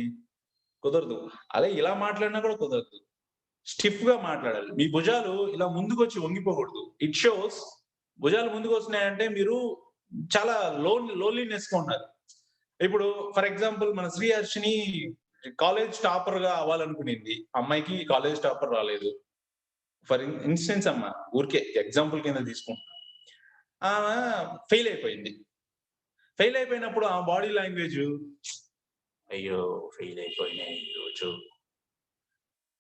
కుదరదు. అలా ఇలా మాట్లాడినా కూడా కుదరదు. స్టిఫ్ గా మాట్లాడాలి. మీ భుజాలు ఇలా ముందుకొచ్చి వంగిపోకూడదు. ఇట్ షోస్ భుజాలు ముందుకొస్తున్నాయంటే మీరు చాలా లోన్లీనెస్‌గా ఉన్నారు. ఇప్పుడు ఫర్ ఎగ్జాంపుల్ మన శ్రీహర్షిని కాలేజ్ టాపర్ గా అవ్వాలనుకునింది. అమ్మాయికి కాలేజ్ టాపర్ రాలేదు. ఫర్ ఇన్‌స్టెన్స్ అమ్మా. ఊరికే ఎగ్జాంపుల్ కింద తీసుకుంటున్నా. ఆమె ఫెయిల్ అయిపోయింది. ఫెయిల్ అయిపోయినప్పుడు ఆమె బాడీ లాంగ్వేజ్ అయ్యో! ఫెయిల్ అయిపోయినా ఈరోజు.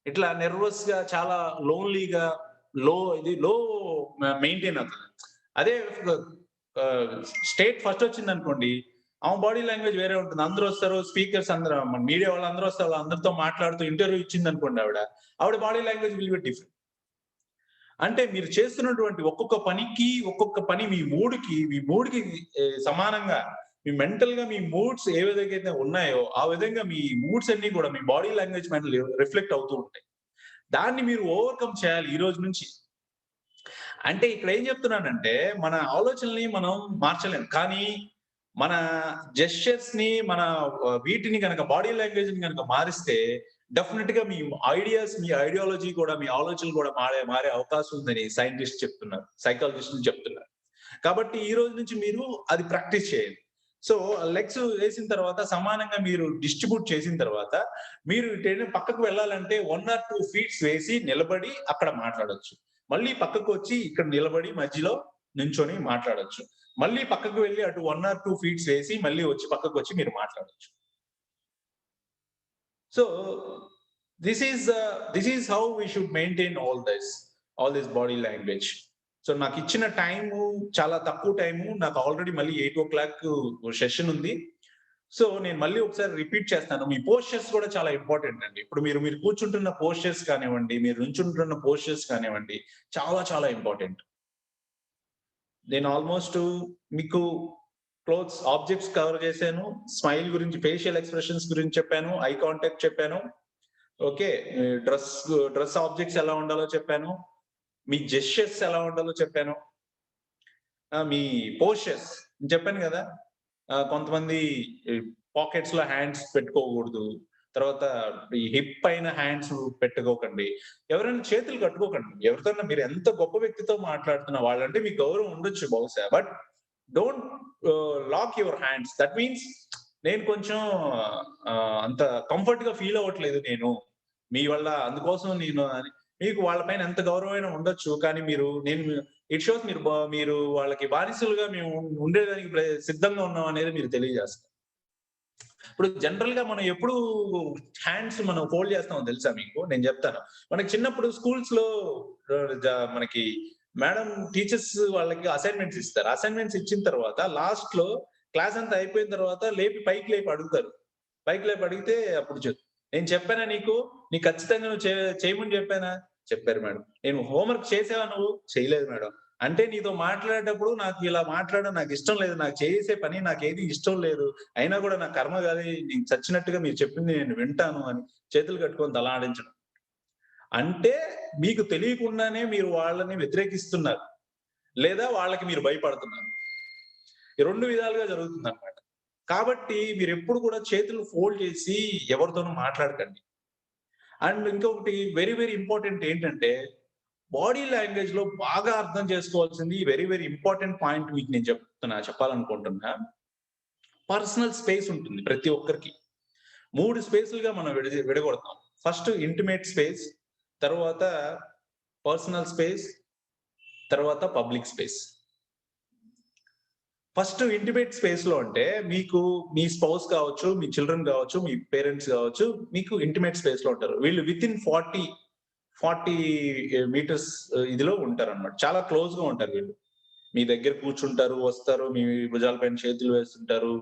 ఇట్లా నెర్వస్‌గా చాలా లోన్లీగా లో మెయింటైన్ అవుతది. అదే ఆహ్, స్టేట్ ఫస్ట్ వచ్చిందనుకోండి, ఆమె బాడీ లాంగ్వేజ్ వేరే ఉంటుంది. అందరూ వస్తారు. స్పీకర్స్ అందరూ మన మీడియా వాళ్ళందరూ వస్తారు. వాళ్ళందరితో మాట్లాడుతూ ఇంటర్వ్యూ ఇచ్చిందనుకోండి ఆవిడ body language will be different. అంటే మీరు చేస్తున్నటువంటి ఒక్కొక్క పని మీ మూడ్‌కి సమానంగా మీ మెంటల్‌గా మీ మూడ్స్ ఏ విధంగా ఉన్నాయో, ఆ విధంగా మీ మూడ్స్ అన్నీ కూడా మీ బాడీ లాంగ్వేజ్ మీద రిఫ్లెక్ట్ అవుతూ ఉంటాయి. దాన్ని మీరు ఓవర్‌కమ్ చేయాలి ఈ రోజు నుంచి. అంటే ఇక్కడ ఏం చెప్తున్నానంటే, మన ఆలోచనల్ని మనం మార్చలేం. కానీ మన జెస్చర్స్‌ని వీటిని గనక బాడీ లాంగ్వేజ్‌ని గనక మారిస్తే డెఫినిట్‌గా మీ ఐడియాలజీ కూడా మీ ఆలోచనలు కూడా మారే అవకాశం ఉందని సైంటిస్ట్ చెప్తున్నారు. సైకాలజిస్టులు చెప్తున్నారు. కాబట్టి ఈ రోజు నుంచి మీరు అది ప్రాక్టీస్ చేయండి. సో, లెగ్స్ వేసిన తర్వాత సమానంగా మీరు డిస్ట్రిబ్యూట్ చేసిన తర్వాత మీరు ఇటేదైనా పక్కకు వెళ్ళాలంటే 1 ఆర్ 2 ఫీట్స్ వేసి నిలబడి అక్కడ మాట్లాడొచ్చు. మళ్ళీ పక్కకొచ్చి ఇక్కడ నిలబడి మధ్యలో నించొని మాట్లాడొచ్చు. మళ్ళీ పక్కకు వెళ్లి అటు 1 ఆర్ 2 ఫీట్స్ వేసి మళ్ళీ వచ్చి పక్కకొచ్చి మీరు మాట్లాడొచ్చు. So, this is how we should maintain all this body language. So నాకు ఇచ్చిన టైము చాలా తక్కువ టైము. నాకు ఆల్రెడీ మళ్ళీ 8:00 సెషన్ ఉంది. సో నేను మళ్ళీ ఒకసారి రిపీట్ చేస్తాను. మీ పోస్చర్స్ కూడా చాలా ఇంపార్టెంట్ అండి. ఇప్పుడు మీరు కూర్చుంటున్న పోస్చర్స్ కానివ్వండి, మీరు నుంచుంటున్న పోస్చర్స్ కానివ్వండి, చాలా చాలా ఇంపార్టెంట్. నేను ఆల్మోస్ట్ మీకు క్లోత్స్, ఆబ్జెక్ట్స్ కవర్ చేశాను. స్మైల్ గురించి, ఫేషియల్ ఎక్స్‌ప్రెషన్స్ గురించి చెప్పాను. ఐ కాంటాక్ట్ చెప్పాను. ఓకే. డ్రెస్ ఆబ్జెక్ట్స్ ఎలా ఉండాలో చెప్పాను. మీ జెస్చర్స్ ఎలా ఉండాలో చెప్పాను. మీ పోస్చర్స్ చెప్పాను గదా! కొంతమంది పాకెట్స్‌లో హ్యాండ్స్ పెట్టుకోకూడదు. తర్వాత ఈ హిప్ పైన హ్యాండ్స్ పెట్టుకోకండి. ఎవరైనా చేతులు కట్టుకోకండి. ఎవరితోన్నా మీరు ఎంత గొప్ప వ్యక్తితో మాట్లాడుతున్నా వాళ్ళంటే మీకు గౌరవం ఉండొచ్చు బహుశా. But don't lock your hands. That means నేను కొంచెం అంత కంఫర్ట్‌గా ఫీల్ అవ్వట్లేదు నేను. మీ వల్ల అందుకోసం నేను అని మీకు వాళ్ళ పైన ఎంత గౌరవమైనా ఉండొచ్చు. కానీ ఇట్ షోస్ మీరు వాళ్ళకి బానిసలుగా మేము ఉండేదానికి సిద్ధంగా ఉన్నాం అనేది మీరు తెలియజేస్తారు. ఇప్పుడు జనరల్‌గా మనం ఎప్పుడు హ్యాండ్స్ మనం ఫోల్డ్ చేస్తామో తెలుసా మీకు? నేను చెప్తాను. మనకి చిన్నప్పుడు స్కూల్స్‌లో మనకి మేడం టీచర్స్ వాళ్ళకి అసైన్‌మెంట్స్ ఇస్తారు. అసైన్‌మెంట్స్ ఇచ్చిన తర్వాత లాస్ట్‌లో క్లాస్ అంతా అయిపోయిన తర్వాత పైకి లేపి అడుగుతారు. పైకి లేపి అడిగితే అప్పుడు నేను చెప్పానా నీకు? నీకు ఖచ్చితంగా నువ్వు చేయమని చెప్పానా? చెప్పారు మేడం. నేను హోంవర్క్ చేసావా నువ్వు? చేయలేదు మేడం. అంటే నీతో మాట్లాడేటప్పుడు నాకు ఇలా మాట్లాడడం నాకిష్టం లేదు. నాకు చేసే పని నాకేది ఇష్టం లేదు. అయినా కూడా నా కర్మ గాలి నేను చచ్చినట్టుగా మీరు చెప్పింది నేను వింటాను అని చేతులు కట్టుకొని తలాడించడం. అంటే మీకు తెలియకుండానే మీరు వాళ్ళని వ్యతిరేకిస్తున్నారు. లేదా వాళ్ళకి మీరు భయపడుతున్నారు. ఈ 2 విధాలుగా జరుగుతుందన్నమాట. కాబట్టి మీరెప్పుడు కూడా చేతులు ఫోల్డ్ చేసి ఎవరితోనూ మాట్లాడకండి. అండ్ ఇంకొకటి వెరీ వెరీ ఇంపార్టెంట్ ఏంటంటే, బాడీ లాంగ్వేజ్‌లో బాగా అర్థం చేసుకోవాల్సింది వెరీ వెరీ ఇంపార్టెంట్ పాయింట్ మీకు నేను చెప్పాలనుకుంటున్నా. పర్సనల్ స్పేస్ ఉంటుంది ప్రతి ఒక్కరికి. 3 స్పేసులుగా మనం విడగొడతాం. ఫస్ట్ ఇంటిమేట్ స్పేస్, తరువాత పర్సనల్ స్పేస్, తర్వాత పబ్లిక్ స్పేస్. ఫస్ట్ ఇంటిమేట్ స్పేస్‌లో అంటే మీకు మీ స్పౌస్ కావచ్చు, మీ చిల్డ్రన్ కావచ్చు, మీ పేరెంట్స్ కావచ్చు, మీకు ఇంటిమేట్ స్పేస్‌లో ఉంటారు. వీళ్ళు వితిన్ 40 మీటర్స్ ఇదిలో ఉంటారన్నమాట. చాలా క్లోజ్‌గా ఉంటారు వీళ్ళు. మీ దగ్గర కూర్చుంటారు, వస్తారు, మీ భుజాల పైన చేతులు వేస్తుంటారు,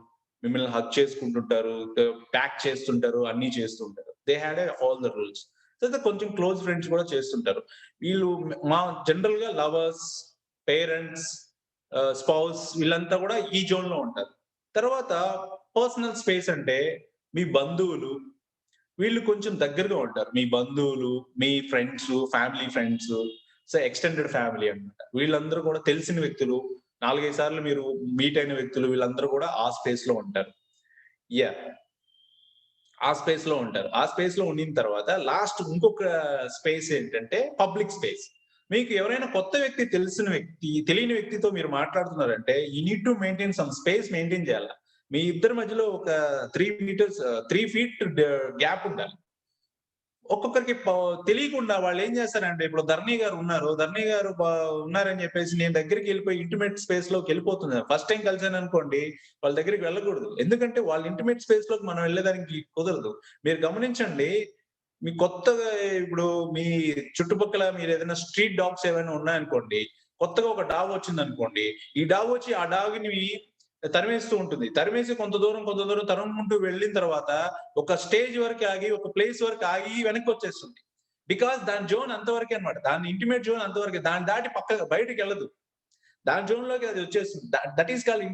మిమ్మల్ని హగ్ చేసుకుంటుంటారు, ప్యాక్ చేస్తుంటారు, అన్నీ చేస్తుంటారు. They had all the rules. తర్వాత కొంచెం క్లోజ్ ఫ్రెండ్స్ కూడా చేస్తుంటారు. వీళ్ళు జనరల్‌గా లవర్స్, పేరెంట్స్, స్పౌస్ వీళ్ళంతా కూడా ఈ జోన్‌లో ఉంటారు. తర్వాత పర్సనల్ స్పేస్ అంటే మీ బంధువులు, వీళ్ళు కొంచెం దగ్గరగా ఉంటారు. మీ బంధువులు, మీ friends, family friends, so extended family అన్నమాట. వీళ్ళందరూ కూడా తెలిసిన వ్యక్తులు, 4, 5 సార్లు మీరు మీట్ అయిన వ్యక్తులు వీళ్ళందరూ కూడా ఆ స్పేస్‌లో ఉంటారు. యాహ్! ఆ స్పేస్‌లో ఉంటారు. ఆ స్పేస్‌లో ఉండిన తర్వాత లాస్ట్ ఇంకొక స్పేస్ ఏంటంటే పబ్లిక్ స్పేస్. మీకు ఎవరైనా కొత్త వ్యక్తి, తెలియని వ్యక్తితో మీరు మాట్లాడుతున్నారంటే you need to maintain some space maintain చేయాల. మీ ఇద్దరి మధ్యలో ఒక 3 ఫీట్ గ్యాప్ ఉండాలి. ఒక్కొక్కరికి తెలియకుండా వాళ్ళేం చేస్తారంటే ఇప్పుడు ధరణి గారు ఉన్నారు. ధరణి గారు ఉన్నారని చెప్పేసి నేను దగ్గరికెళ్ళిపోయి ఇంటిమేట్ స్పేస్‌లోకెళ్ళిపోతున్నారు. ఫస్ట్ టైమ్ కలిసాననుకోండి వాళ్ళ దగ్గరికి వెళ్ళకూడదు. ఎందుకంటే వాళ్ళ ఇంటిమేట్ స్పేస్‌లోకి మనం వెళ్ళడానికి కుదరదు. మీరు గమనించండి. మీ కొత్తగా ఇప్పుడు మీ చుట్టుపక్కల మీరేదైనా స్ట్రీట్ డాగ్స్ ఏవైనా ఉన్నాయనుకోండి. కొత్తగా ఒక డాగ్ వచ్చిందనుకోండి. ఈ డాగ్ వచ్చి ఆ డాగ్‌ని తరిమేస్తూ ఉంటుంది. తరిమేసి కొంత దూరం తరుముకుంటూ వెళ్ళిన తర్వాత ఒక స్టేజ్ వరకు ఆగి, ఒక ప్లేస్ వరకు ఆగి వెనక్కొచ్చేస్తుంది. బికాజ్ దాని జోన్ అంతవరకే అన్నమాట. దాని ఇంటిమేట్ జోన్ అంతవరకే. దాన్ని దాటి బయటికెళ్ళదు. దాని జోన్‌లోకి అది వచ్చేస్తుంది. That is called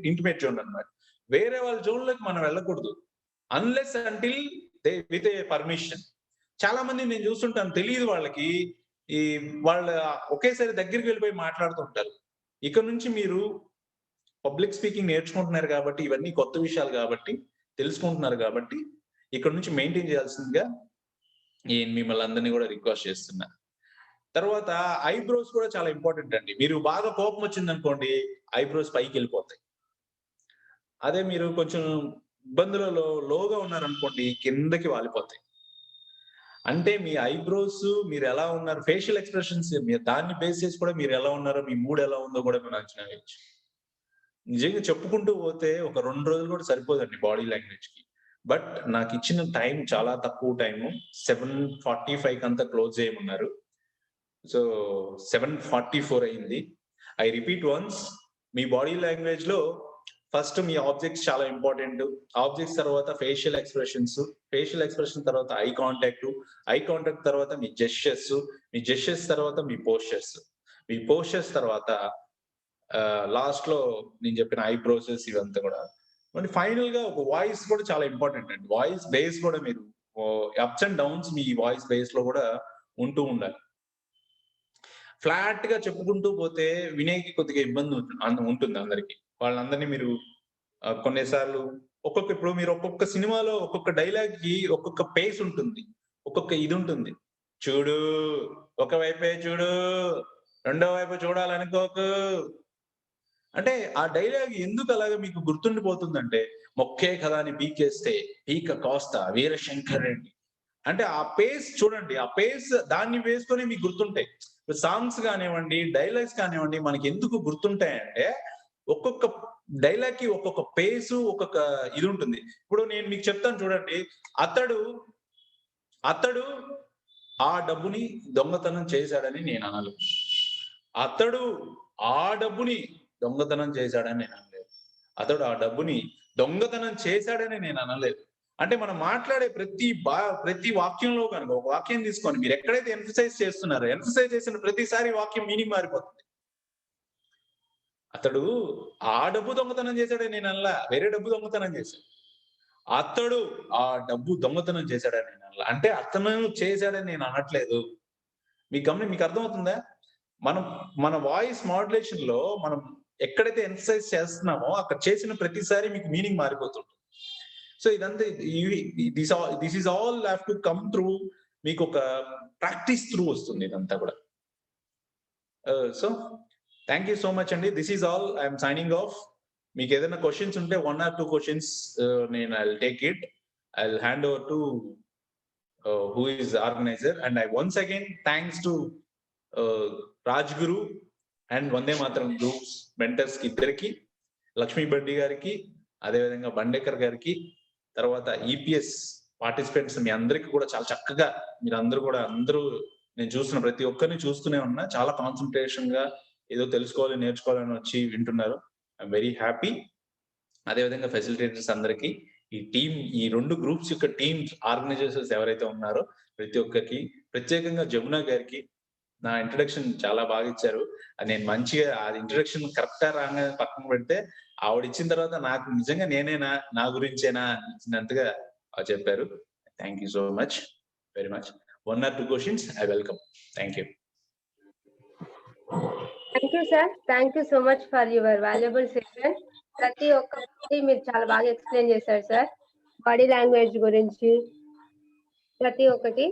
intimate zone అన్నమాట. వేరే వాళ్ళ జోన్‌లోకి మనం వెళ్ళకూడదు. Unless until with a permission. చాలా మందిని నేను చూస్తుంటాను. తెలీదు వాళ్ళకి. ఈ వాళ్ళ ఒకేసారి దగ్గరికి వెళ్ళిపోయి మాట్లాడుతూ ఉంటారు. ఇక నుంచి మీరు పబ్లిక్ స్పీకింగ్ నేర్చుకుంటున్నారు కాబట్టి, ఇవన్నీ కొత్త విషయాలు కాబట్టి, తెలుసుకుంటున్నారు కాబట్టి, ఇక్కడి నుంచి మెయింటైన్ చేయాల్సిందిగా నేను మిమ్మల్ని అందరిని కూడా రిక్వెస్ట్ చేస్తున్నా. తర్వాత ఐబ్రోస్ కూడా చాలా ఇంపార్టెంట్ అండి. మీరు బాగా కోపం వచ్చిందనుకోండి, ఐబ్రోస్ పైకెళ్ళిపోతాయి. అదే మీరు కొంచెం ఇబ్బందులలో లోగా ఉన్నారనుకోండి, కిందకి వాలిపోతాయి. అంటే మీ ఐబ్రోస్ మీరెలా ఉన్నారు, ఫేషియల్ ఎక్స్‌ప్రెషన్స్ మీరు దాన్ని బేస్ చేసి కూడా మీరెలా ఉన్నారో, మీ మూడ్ ఎలా ఉందో కూడా మనం అంచనా వేయొచ్చు. నిజంగా చెప్పుకుంటూ పోతే ఒక 2 రోజులు కూడా సరిపోదండి బాడీ లాంగ్వేజ్‌కి. బట్ నాకిచ్చిన టైం చాలా తక్కువ టైము. 7:45 కంతా క్లోజ్ చేయమన్నారు. సో 7:44 అయింది. I repeat once, me body language లో ఫస్ట్ మీ ఆబ్జెక్ట్స్ చాలా ఇంపార్టెంట్. ఆబ్జెక్ట్స్ తర్వాత ఫేషియల్ ఎక్స్ప్రెషన్ తర్వాత ఐ కాంటాక్ట్ తర్వాత మీ జెస్చర్స్ తర్వాత మీ పోస్చర్స్ తర్వాత లాస్ట్ లో నేను చెప్పిన ఐ ప్రోసెస్ ఇవంతా కూడా. మరి ఫైనల్ గా ఒక వాయిస్ కూడా చాలా ఇంపార్టెంట్ అండి. వాయిస్ బేస్ కూడా మీరు ups and downs me voice base లో కూడా ఉంటూ ఉండాలి. ఫ్లాట్ గా చెప్పుకుంటూ పోతే వినేకి కొద్దిగా ఇబ్బంది ఉంటుంది అందరికి. వాళ్ళందరినీ మీరు కొన్నిసార్లు ఇప్పుడు మీరు ఒక్కొక్క సినిమాలో ఒక్కొక్క డైలాగ్ కి ఒక్కొక్క పేస్ ఉంటుంది, ఒక్కొక్క ఇది ఉంటుంది. చూడు, ఒకవైపే చూడు, రెండో వైపు చూడాలనుకోకు అంటే ఆ డైలాగ్ ఎందుకు అలాగా మీకు గుర్తుండిపోతుందంటే, మొక్కే కదా అని పీకేస్తే పీక కాస్త వీరశంకర్ రెడ్డి అంటే ఆ పేస్ చూడండి, ఆ పేస్ దాన్ని వేసుకొని మీకు గుర్తుంటాయి. సాంగ్స్ కానివ్వండి, డైలాగ్స్ కానివ్వండి, మనకి ఎందుకు గుర్తుంటాయంటే ఒక్కొక్క డైలాగ్ కి ఒక్కొక్క పేసు, ఒక్కొక్క ఇది ఉంటుంది. ఇప్పుడు నేను మీకు చెప్తాను చూడండి, అతడు ఆ డబ్బుని దొంగతనం చేశాడని నేను అనలేదు. అతడు ఆ డబ్బుని దొంగతనం చేశాడని నేను అనలేదు. అతడు ఆ డబ్బుని దొంగతనం చేశాడని నేను అనలేదు. అంటే మనం మాట్లాడే ప్రతి వాక్యంలో కనుక ఒక వాక్యం తీసుకొని మీరు ఎక్కడైతే ఎంఫసైజ్ చేసిన ప్రతిసారి వాక్యం మీనింగ్ మారిపోతుంది. అతడు ఆ డబ్బు దొంగతనం చేశాడని నేను అనలా, వేరే డబ్బు దొంగతనం చేశాడు. అతడు ఆ డబ్బు దొంగతనం చేశాడని నేను అనలా, అంటే అతను చేశాడని నేను అనట్లేదు. మీకు అర్థమవుతుందా? మన వాయిస్ మాడ్యులేషన్ లో మనం ఎక్కడైతే ఎంఫసైజ్ చేస్తున్నామో అక్కడ చేసిన ప్రతిసారి మీకు మీనింగ్ మారిపోతుంది. సో ఇదంతా this is all have to come through, మీకు ఒక ప్రాక్టీస్ త్రూ వస్తుంది ఇదంతా కూడా. So thank you so much అండి. This is all. I'm signing off. మీకు ఏదైనా క్వశ్చన్స్ ఉంటే 1 or 2 క్వశ్చన్స్ నేను I will take it. I will hand over to who is organizer. And I once again thanks to Rajguru and Vande Mataram groups mentors కి ఇద్దరికి, లక్ష్మీ బడ్డి గారికి, అదేవిధంగా బండేకర్ గారికి, తర్వాత ఈపీఎస్ పార్టిసిపెంట్స్ మీ అందరికి కూడా చాలా చక్కగా అందరూ నేను చూస్తున్న ప్రతి ఒక్కరిని చూస్తూనే ఉన్నా, చాలా కాన్సన్ట్రేషన్ గా ఏదో తెలుసుకోవాలి నేర్చుకోవాలని వచ్చి వింటున్నారు. I'm very happy. అదేవిధంగా ఫెసిలిటేటర్స్ అందరికి, ఈ 2 గ్రూప్స్ యొక్క టీమ్స్ ఆర్గనైజర్స్ ఎవరైతే ఉన్నారో ప్రతి ఒక్కరికి, ప్రత్యేకంగా జమున గారికి నా ఇంట్రడక్షన్ చాలా బాగా ఇచ్చారు. అది నేను మంచిగా ఆ ఇంట్రడక్షన్ కరెక్ట్ గా రాగా పక్కన పెడితే ఆవిడ ఇచ్చిన తర్వాత నాకు నిజంగా నేనేనా, నా గురించేనా ఇచ్చినంతగా చెప్పారు. Thank you so much, very much. 1 or 2 questions I welcome. Thank you. Thank you sir. Thank you so much for your valuable session. ప్రతి ఒక్కటి మీరు చాలా బాగా ఎక్స్ప్లెయిన్ చేశారు సార్. బాడీ లాంగ్వేజ్ గురించి ప్రతి ఒక్కటి,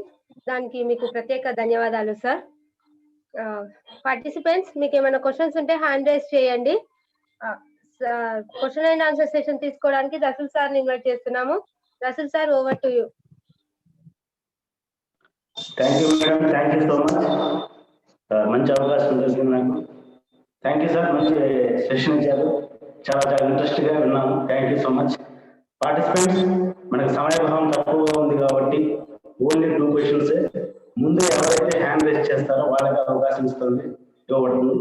దానికి మీకు ప్రత్యేక ధన్యవాదాలు సార్. పార్టిసిపెంట్స్, మీకు ఏమైనా క్వశ్చన్స్ ఉంటే హ్యాండ్ రైజ్ చేయండి. క్వశ్చన్ అండ్ ఆన్సర్ సెషన్ తీసుకోవడానికి రసూల్ సార్ ఇన్వైట్ చేస్తున్నాము. Rasool sir, over to you. Thank you madam, thank you so much. మంచి అవకాశం దొరికింది నాకు. థ్యాంక్ యూ సార్, మంచి సెషన్ ఇచ్చారు, చాలా ఇంట్రెస్ట్ గా విన్నాము. Thank you so much. Participants, మనకు సమయభావం తక్కువగా ఉంది కాబట్టి ఓన్లీ 2 క్వశ్చన్స్. ముందు ఎవరైతే హ్యాండ్ రైజ్ చేస్తారో వాళ్ళకి అవకాశం ఇవ్వబడుతుంది.